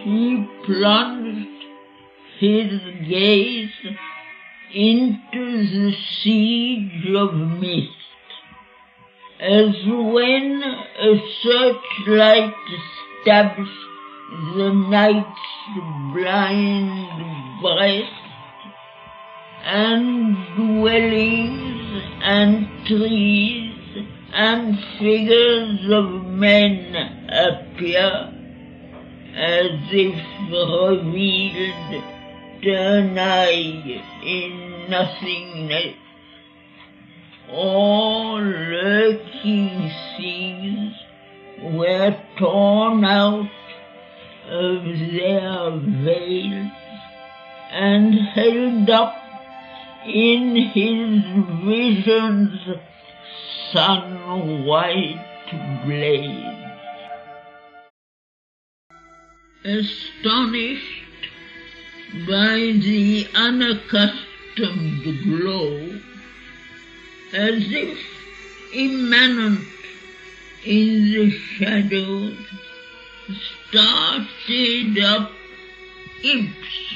he plunged his gaze into the siege of mist, as when a searchlight stabs the night's blind breast, and dwellings and trees and figures of men appear, as if revealed deny in nothingness. All lurking seas were torn out of their veils and held up in his vision's sun-white blaze. Astonished by the unaccustomed glow, as if immanent in the shadows, started up imps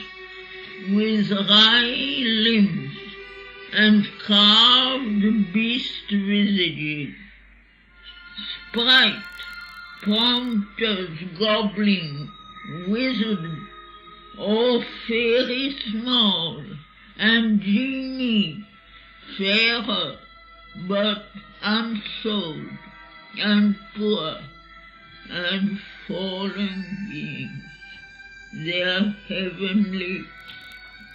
with wry limbs and carved beast visages, sprite, prompters, goblin, wizard, all fairy small, and genie, fairer, but unsouled, and poor, and fallen beings, their heavenly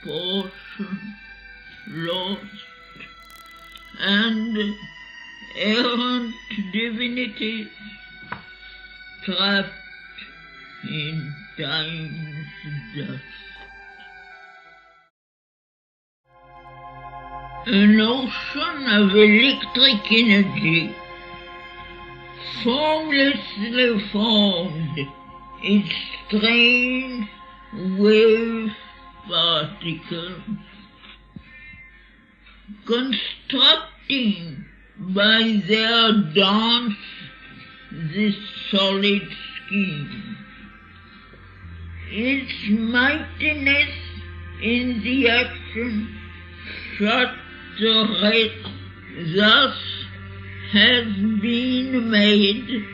portion lost, and errant divinities trapped in time's dust. An ocean of electric energy, formlessly formed its strange wave particles, constructing by their dance this solid scheme. Its mightiness in the action shut the rest, thus has been made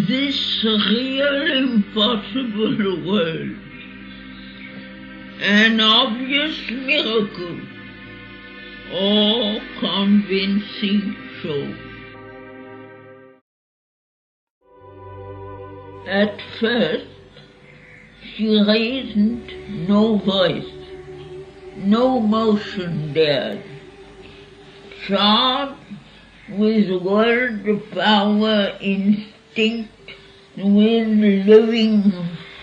this real impossible world an obvious miracle, or convincing show. At first, she raised no voice, no motion dared. Charged with world power instinct, with living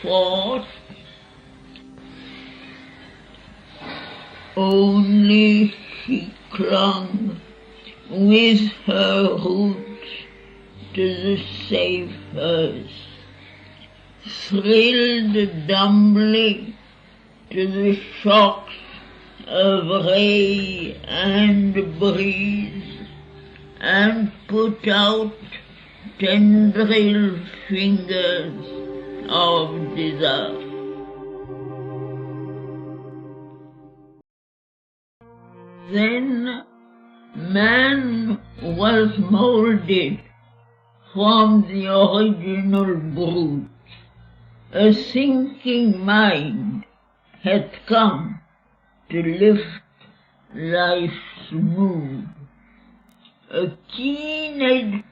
force, only she clung with her roots to the safe earth, thrilled dumbly to the shocks of ray and breeze, and put out tendril fingers of desire. Then man was molded from the original brute. A thinking mind had come to lift life's mood. A keen-edged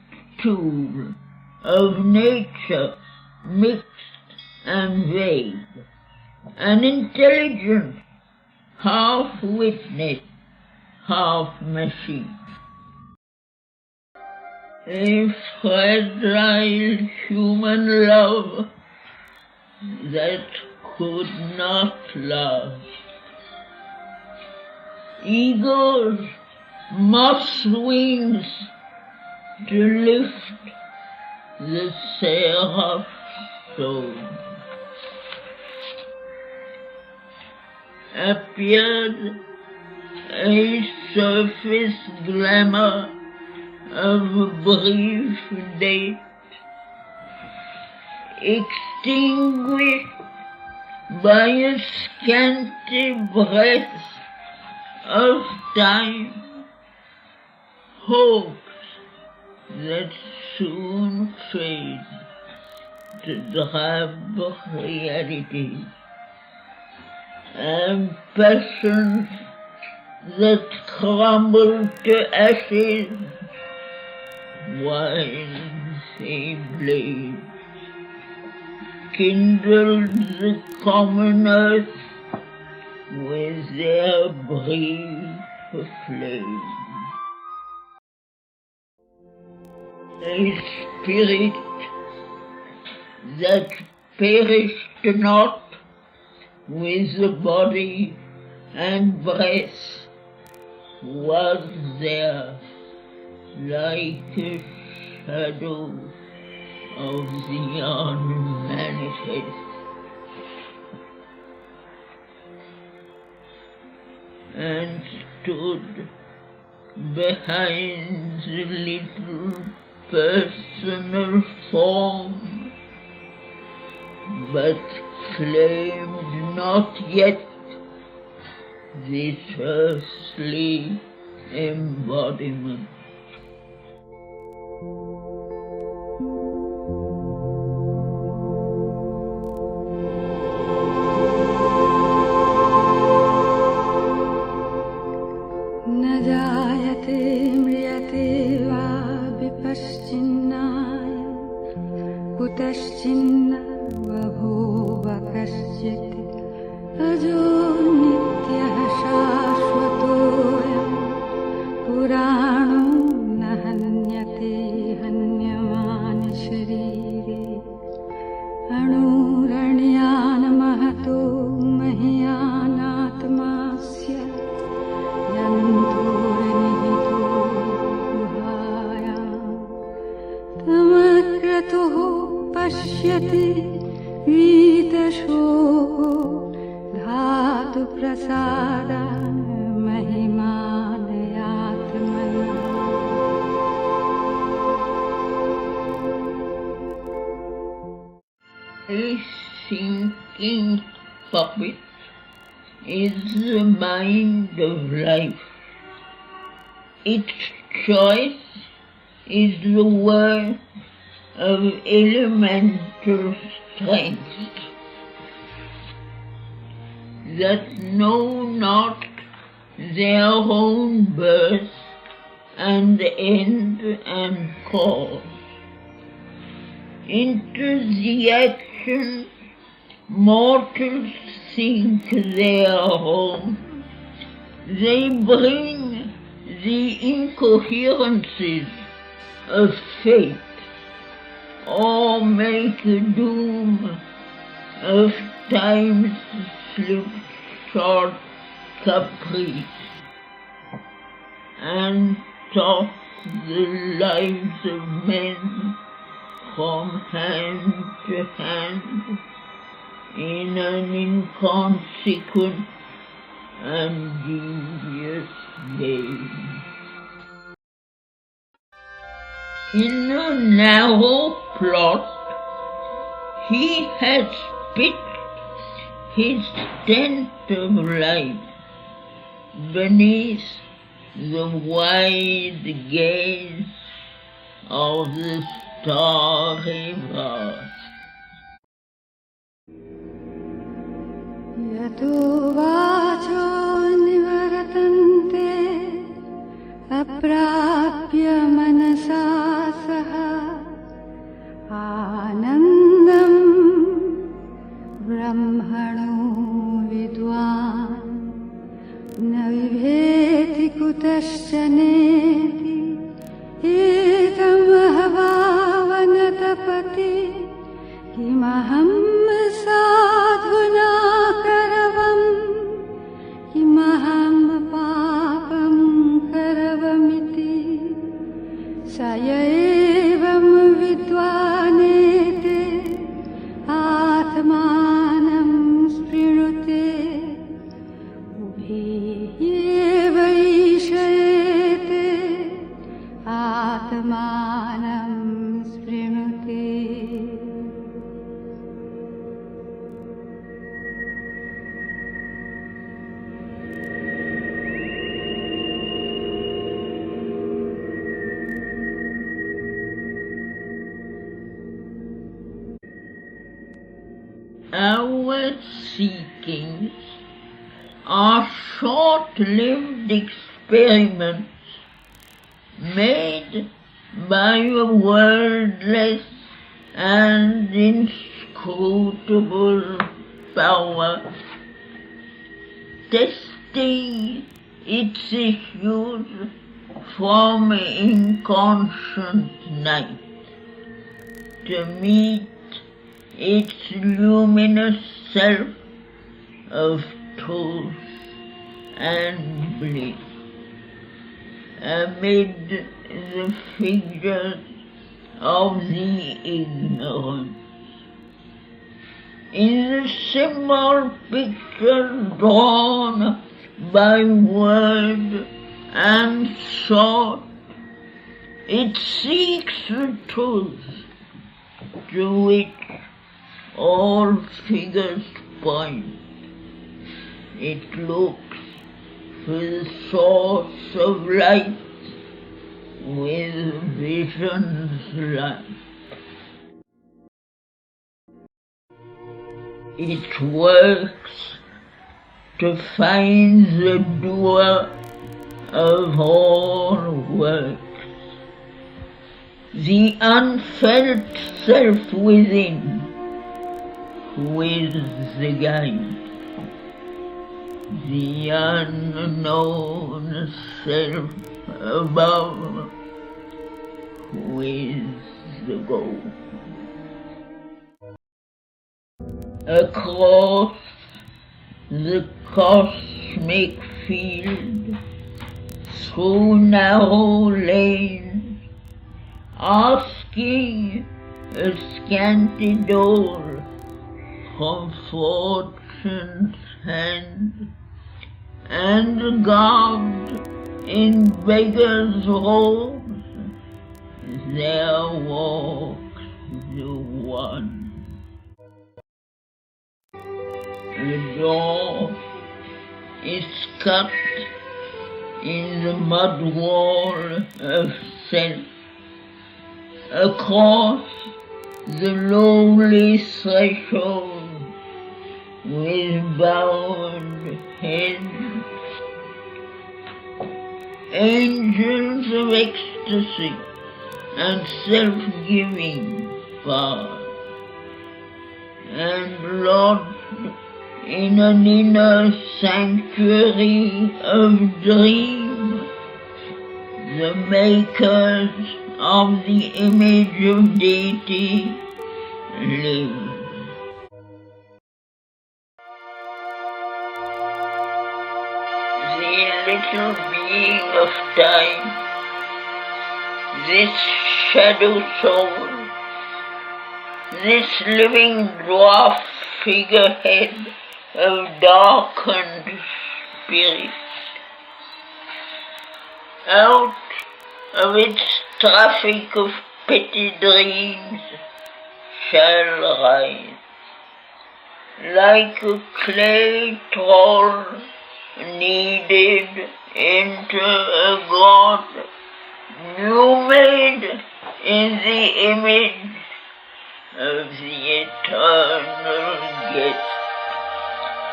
tool of nature mixed and vague. An intelligent half witness, half machine. A fragile human love that could not love. Eagles, moss wings to lift the seraph soul. Appeared a surface glamour of brief date, extinguished by a scanty breath of time, hopes that soon fade to drab reality, and passions that crumble to ashes while they bleed, kindle the common earth with their brief flame. A spirit that perished not with the body and breath was there like a shadow of the unmanifest, and stood behind the little personal form, but claimed not yet this earthly embodiment. न जायते म्रियते वा विपश्चिन्नाय कुतश्चिन्न बभूव कश्चित् अजो नित्यः शाश्वतोऽयं पुराणो न हन्यते हन्यमाने शरीरे अणुरण्यान् महतो मह्यानात्मास्य यन्तोर्निहितो गुहायां तमक्रतुः पश्यति वीतशोको धातुप्रसादान् महिमानयात्मनि। A thinking puppet is the mind of life. Its choice is the work of elemental strength that know not their own birth and end and cause. Into the action mortals think their own, they bring the incoherences of fate, or make a doom of time's slipshod caprice, and toss the lives of men from hand to hand in an inconsequent and devious game. In a narrow plot, he has pitched his tent of life beneath the wide gaze of the starry vast. यतो वाचो निवर्तन्ते अप्राप्य मनसा सह आनन्दं ब्रह्मणो विद्वान् न विभेति कुतश्चनेति एतमहभावनतपति किमहं साधुना करवम् किमहं पापं करवमिति स एवं विद्वानेते आत्मानं स्पृणुते उभे एवैषयेते seekings are short-lived experiments made by a wordless and inscrutable power, testing its issues from inconscient night to meet its luminous self of truth and bliss amid the figures of the ignorant. In the symbol picture drawn by word and thought, it seeks the truth to which all figures point. It looks for the source of light with vision's light. It works to find the doer of all works, the unfelt self within, who is the guide, the unknown self above, who is the goal. Across the cosmic field, through narrow lanes, asking a scanty dole from fortune's hand, and garbed in beggar's robes, there walks the one. The door is cut in the mud wall of self. Across the lowly threshold with bowed head, angels of ecstasy and self-giving pass, and lodged in an inner sanctuary of dream, the makers of the image of deity live. The little being of time, this shadow soul, this living dwarf figurehead of darkened spirit, out of its traffic of petty dreams shall rise, like a clay troll kneaded into a god, new made in the image of the eternal guest.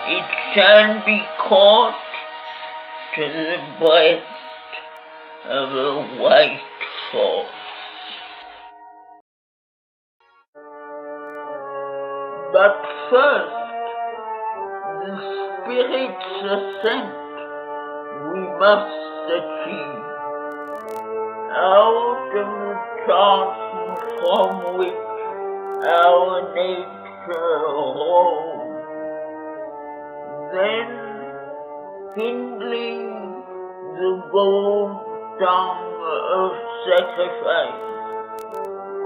It shall be caught to the breast of a white force. But first, the spirit's ascent we must achieve, out of the chasm from which our nature roams. Then, kindling the gold tongue of sacrifice,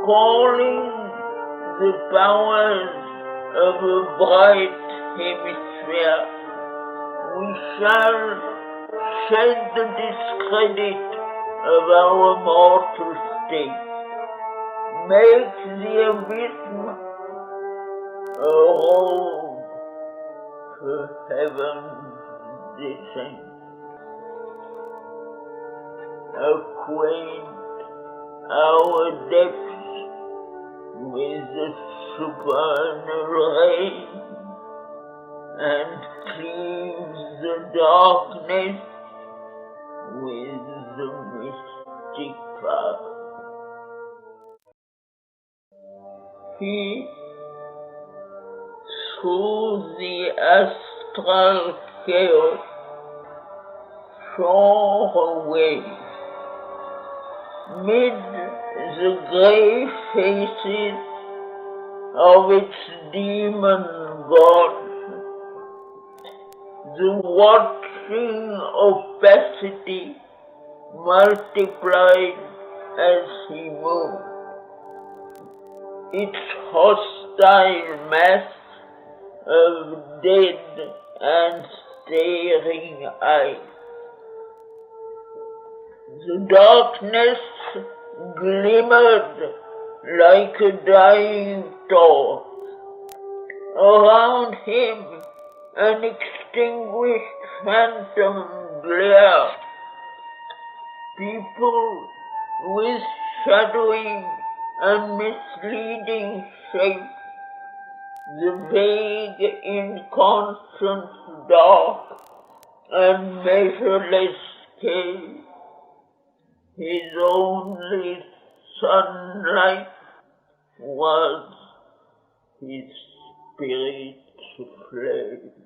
calling the powers of a bright hemisphere, we shall shed the discredit of our mortal state, make the abysm a road to heaven's descent. Acquaint our depths with the supernal rain, and cleaves the darkness with the mystic fire. He, through the astral chaos, shore away mid the grey faces of its demon gods. The watching opacity multiplied as he moved. Its hostile mass of dead and staring eyes. The darkness glimmered like a dying torch. Around him an extinguished phantom glare. People with shadowing and misleading shapes, the vague inconscious dark and measureless scale. His only sunlight was his spirit's flame.